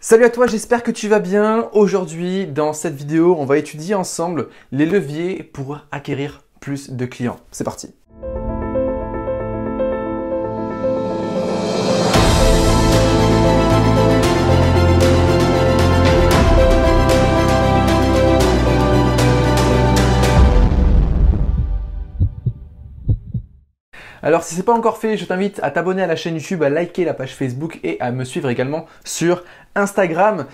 Salut à toi, j'espère que tu vas bien. Aujourd'hui, dans cette vidéo, on va étudier ensemble les leviers pour acquérir plus de clients. C'est parti. Alors si ce n'est pas encore fait, je t'invite à t'abonner à la chaîne YouTube, à liker la page Facebook et à me suivre également sur Instagram.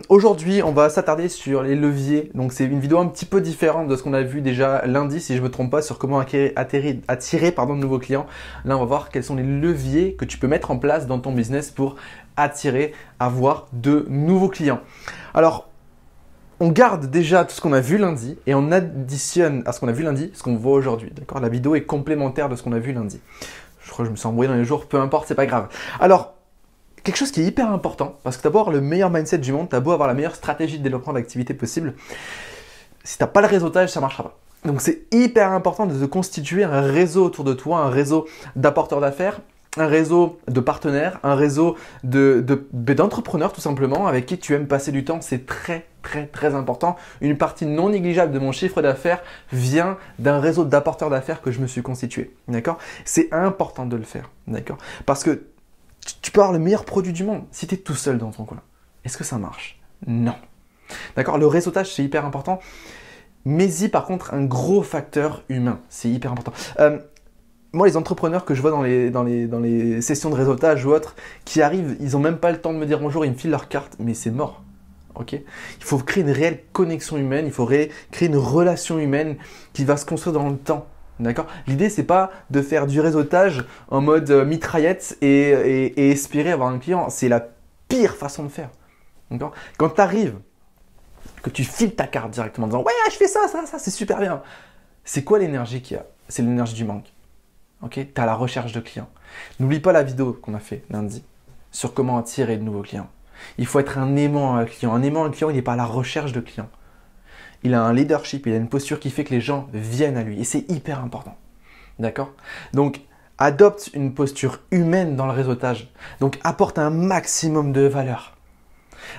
Aujourd'hui, on va s'attarder sur les leviers. Donc c'est une vidéo un petit peu différente de ce qu'on a vu déjà lundi, si je ne me trompe pas, sur comment attirer de nouveaux clients. Là, on va voir quels sont les leviers que tu peux mettre en place dans ton business pour avoir de nouveaux clients. Alors, on garde déjà tout ce qu'on a vu lundi et on additionne à ce qu'on a vu lundi ce qu'on voit aujourd'hui. D'accord ? La vidéo est complémentaire de ce qu'on a vu lundi. Je crois que je me suis embrouillé dans les jours, peu importe, c'est pas grave. Alors, quelque chose qui est hyper important, parce que tu as beau avoir le meilleur mindset du monde, tu as beau avoir la meilleure stratégie de développement d'activité possible, si tu n'as pas le réseautage, ça ne marchera pas. Donc, c'est hyper important de te constituer un réseau autour de toi, un réseau d'apporteurs d'affaires, un réseau de partenaires, un réseau d'entrepreneurs tout simplement avec qui tu aimes passer du temps. C'est très important. Une partie non négligeable de mon chiffre d'affaires vient d'un réseau d'apporteurs d'affaires que je me suis constitué. D'accord ? C'est important de le faire. D'accord ? Parce que tu peux avoir le meilleur produit du monde si tu es tout seul dans ton coin. Est-ce que ça marche ? Non. D'accord ? Le réseautage, c'est hyper important. Mais par contre, un gros facteur humain. C'est hyper important. Moi, les entrepreneurs que je vois dans les sessions de réseautage ou autres, qui arrivent, ils n'ont même pas le temps de me dire bonjour, ils me filent leur carte, mais c'est mort. Okay ? Il faut créer une réelle connexion humaine, il faut créer une relation humaine qui va se construire dans le temps. D'accord ? L'idée, c'est pas de faire du réseautage en mode mitraillette et espérer avoir un client. C'est la pire façon de faire. D'accord ? Quand tu arrives, que tu files ta carte directement en disant « Ouais, je fais ça, c'est super bien ». C'est quoi l'énergie qu'il y a ? C'est l'énergie du manque. Okay, tu es à la recherche de clients. N'oublie pas la vidéo qu'on a fait lundi sur comment attirer de nouveaux clients. Il faut être un aimant à un client. Un aimant à un client, il n'est pas à la recherche de clients. Il a un leadership, il a une posture qui fait que les gens viennent à lui. Et c'est hyper important. D'accord ? Donc, adopte une posture humaine dans le réseautage. Donc, apporte un maximum de valeur.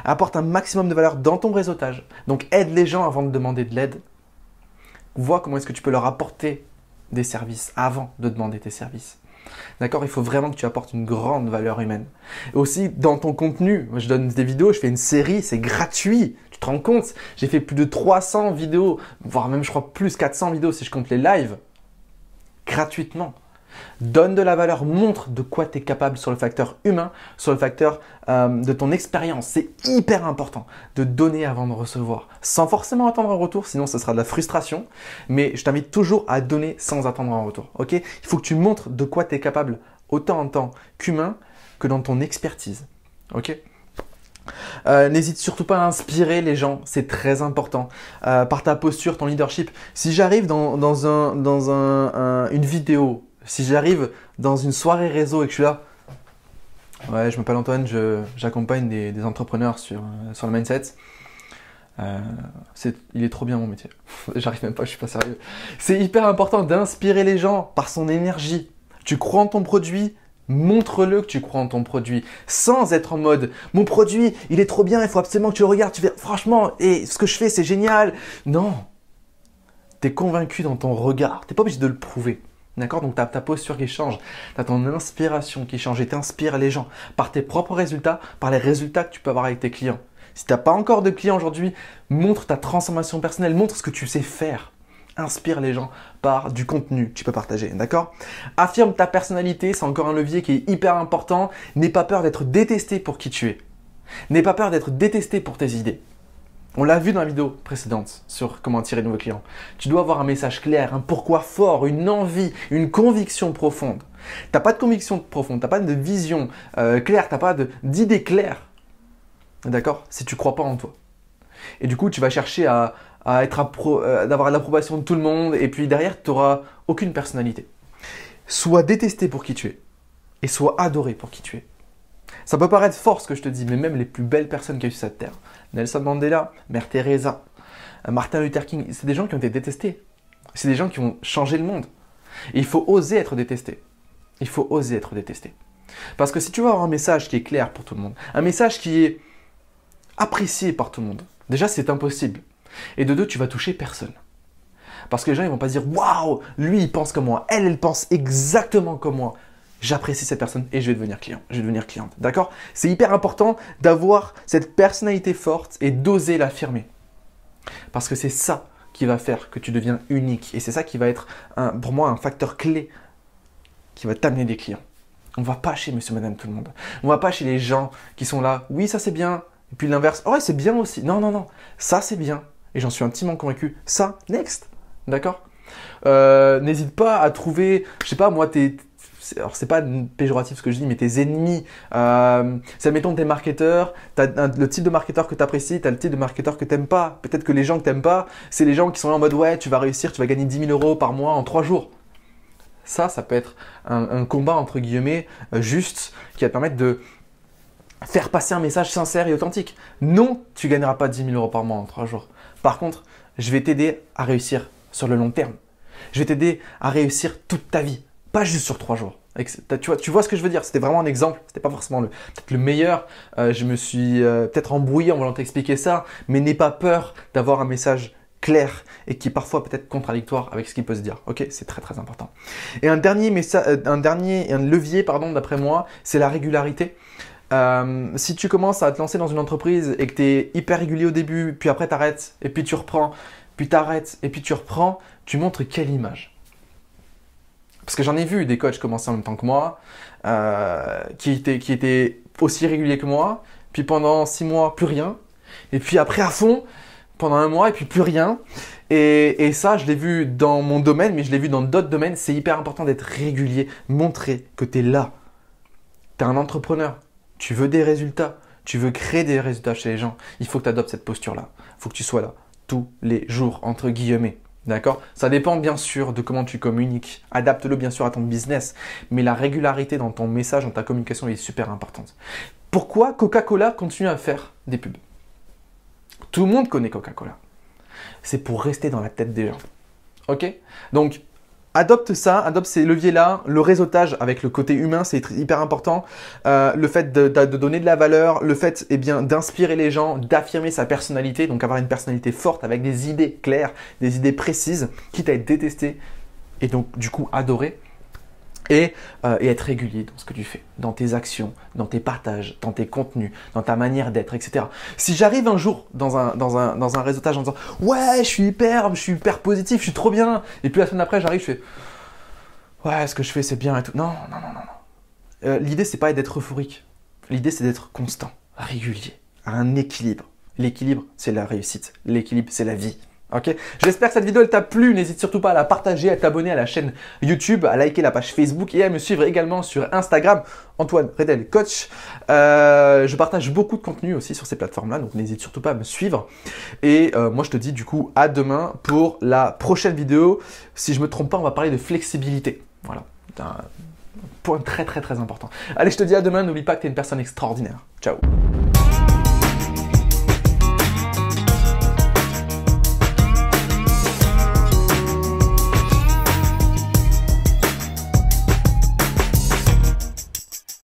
Apporte un maximum de valeur dans ton réseautage. Donc, aide les gens avant de demander de l'aide. Vois comment est-ce que tu peux leur apporter des services avant de demander tes services. D'accord ? Il faut vraiment que tu apportes une grande valeur humaine. Et aussi, dans ton contenu, moi, je donne des vidéos, je fais une série, c'est gratuit. Tu te rends compte ? J'ai fait plus de 300 vidéos, voire même, je crois, plus 400 vidéos si je compte les lives, gratuitement. Donne de la valeur, montre de quoi tu es capable sur le facteur humain, sur le facteur de ton expérience. C'est hyper important de donner avant de recevoir, sans forcément attendre un retour, sinon ce sera de la frustration. Mais je t'invite toujours à donner sans attendre un retour. Okay ? Il faut que tu montres de quoi tu es capable, autant en tant qu'humain que dans ton expertise. Okay ? N'hésite surtout pas à inspirer les gens, c'est très important. Par ta posture, ton leadership. Si j'arrive dans une vidéo, si j'arrive dans une soirée réseau et que je suis là, ouais, je m'appelle Antoine, j'accompagne des entrepreneurs sur le mindset. Il est trop bien mon métier. J'arrive même pas, je suis pas sérieux. C'est hyper important d'inspirer les gens par son énergie. Tu crois en ton produit, montre-le que tu crois en ton produit, sans être en mode « mon produit, il est trop bien, il faut absolument que tu le regardes, tu fais franchement, et ce que je fais, c'est génial ». Non, tu es convaincu dans ton regard, tu n'es pas obligé de le prouver. D'accord ? Donc, tu as ta posture qui change, tu as ton inspiration qui change et tu inspires les gens par tes propres résultats, par les résultats que tu peux avoir avec tes clients. Si tu n'as pas encore de clients aujourd'hui, montre ta transformation personnelle, montre ce que tu sais faire. Inspire les gens par du contenu que tu peux partager. D'accord ? Affirme ta personnalité, c'est encore un levier qui est hyper important. N'aie pas peur d'être détesté pour qui tu es. N'aie pas peur d'être détesté pour tes idées. On l'a vu dans la vidéo précédente sur comment attirer de nouveaux clients. Tu dois avoir un message clair, un pourquoi fort, une envie, une conviction profonde. Tu n'as pas de conviction profonde, tu n'as pas de vision claire, tu n'as pas d'idée claire. D'accord ? Si tu ne crois pas en toi. Et du coup, tu vas chercher à d'avoir l'approbation de tout le monde et puis derrière, tu n'auras aucune personnalité. Sois détesté pour qui tu es et sois adoré pour qui tu es. Ça peut paraître fort ce que je te dis, mais même les plus belles personnes qui ont eu cette terre, Nelson Mandela, Mère Teresa, Martin Luther King, c'est des gens qui ont été détestés. C'est des gens qui ont changé le monde. Et il faut oser être détesté. Il faut oser être détesté. Parce que si tu veux avoir un message qui est clair pour tout le monde, un message qui est apprécié par tout le monde. Déjà, c'est impossible. Et de deux, tu vas toucher personne. Parce que les gens, ils vont pas se dire « Waouh, lui, il pense comme moi. Elle pense exactement comme moi. J'apprécie cette personne et je vais devenir client. Je vais devenir cliente. » D'accord? C'est hyper important d'avoir cette personnalité forte et d'oser l'affirmer. Parce que c'est ça qui va faire que tu deviens unique. Et c'est ça qui va être, pour moi, un facteur clé qui va t'amener des clients. On ne va pas chez monsieur, madame, tout le monde. On ne va pas chez les gens qui sont là. Oui, ça c'est bien. Et puis l'inverse. Oh, ouais, c'est bien aussi. Non, non, non. Ça c'est bien. Et j'en suis intimement convaincu. Ça, next. D'accord? N'hésite pas à trouver, je sais pas, moi, alors c'est pas péjoratif ce que je dis, mais tes ennemis. C'est admettons tes marketeurs, tu as le type de marketeur que tu apprécies, tu as le type de marketeur que tu n'aimes pas. Peut-être que les gens que tu n'aimes pas, c'est les gens qui sont là en mode ouais, tu vas réussir, tu vas gagner 10 000 € par mois en 3 jours. Ça peut être un combat entre guillemets juste qui va te permettre de faire passer un message sincère et authentique. Non, tu gagneras pas 10 000 € par mois en 3 jours. Par contre, je vais t'aider à réussir sur le long terme. Je vais t'aider à réussir toute ta vie, pas juste sur 3 jours. Tu vois ce que je veux dire? C'était vraiment un exemple, c'était pas forcément peut-être le meilleur. Je me suis peut-être embrouillé en voulant t'expliquer ça, mais n'aie pas peur d'avoir un message clair et qui est parfois peut-être contradictoire avec ce qu'il peut se dire. Ok, c'est très très important. Et un levier, d'après moi, c'est la régularité. Si tu commences à te lancer dans une entreprise et que tu es hyper régulier au début, puis après tu arrêtes, et puis tu reprends, puis tu arrêtes, et puis tu reprends, tu montres quelle image? Parce que j'en ai vu des coachs commencer en même temps que moi, qui étaient aussi réguliers que moi, puis pendant 6 mois, plus rien, et puis après à fond, pendant 1 mois, et puis plus rien. Et ça, je l'ai vu dans mon domaine, mais je l'ai vu dans d'autres domaines. C'est hyper important d'être régulier, montrer que tu es là. Tu es un entrepreneur, tu veux des résultats, tu veux créer des résultats chez les gens. Il faut que tu adoptes cette posture-là. Il faut que tu sois là tous les jours, entre guillemets. D'accord? Ça dépend bien sûr de comment tu communiques. Adapte-le bien sûr à ton business. Mais la régularité dans ton message, dans ta communication est super importante. Pourquoi Coca-Cola continue à faire des pubs? Tout le monde connaît Coca-Cola. C'est pour rester dans la tête des gens. Ok? Donc, adopte ça, adopte ces leviers-là. Le réseautage avec le côté humain, c'est hyper important. Le fait de donner de la valeur, le fait d'inspirer les gens, d'affirmer sa personnalité, donc avoir une personnalité forte avec des idées claires, des idées précises, quitte à être détesté et donc du coup adoré. Et être régulier dans ce que tu fais, dans tes actions, dans tes partages, dans tes contenus, dans ta manière d'être, etc. Si j'arrive un jour dans un réseautage en disant « Ouais, je suis hyper positif, je suis trop bien » et puis la semaine après, j'arrive, je fais « Ouais, ce que je fais, c'est bien et tout. » Non, non, non, non, non. L'idée, c'est pas d'être euphorique. L'idée, c'est d'être constant, régulier, à un équilibre. L'équilibre, c'est la réussite. L'équilibre, c'est la vie. Ok, j'espère que cette vidéo elle t'a plu. N'hésite surtout pas à la partager, à t'abonner à la chaîne YouTube, à liker la page Facebook et à me suivre également sur Instagram, Antoine Redel Coach. Je partage beaucoup de contenu aussi sur ces plateformes-là, donc n'hésite surtout pas à me suivre. Et moi je te dis du coup à demain pour la prochaine vidéo. Si je me trompe pas, on va parler de flexibilité. Voilà, c'est un point très très très important. Allez, je te dis à demain. N'oublie pas que tu es une personne extraordinaire. Ciao.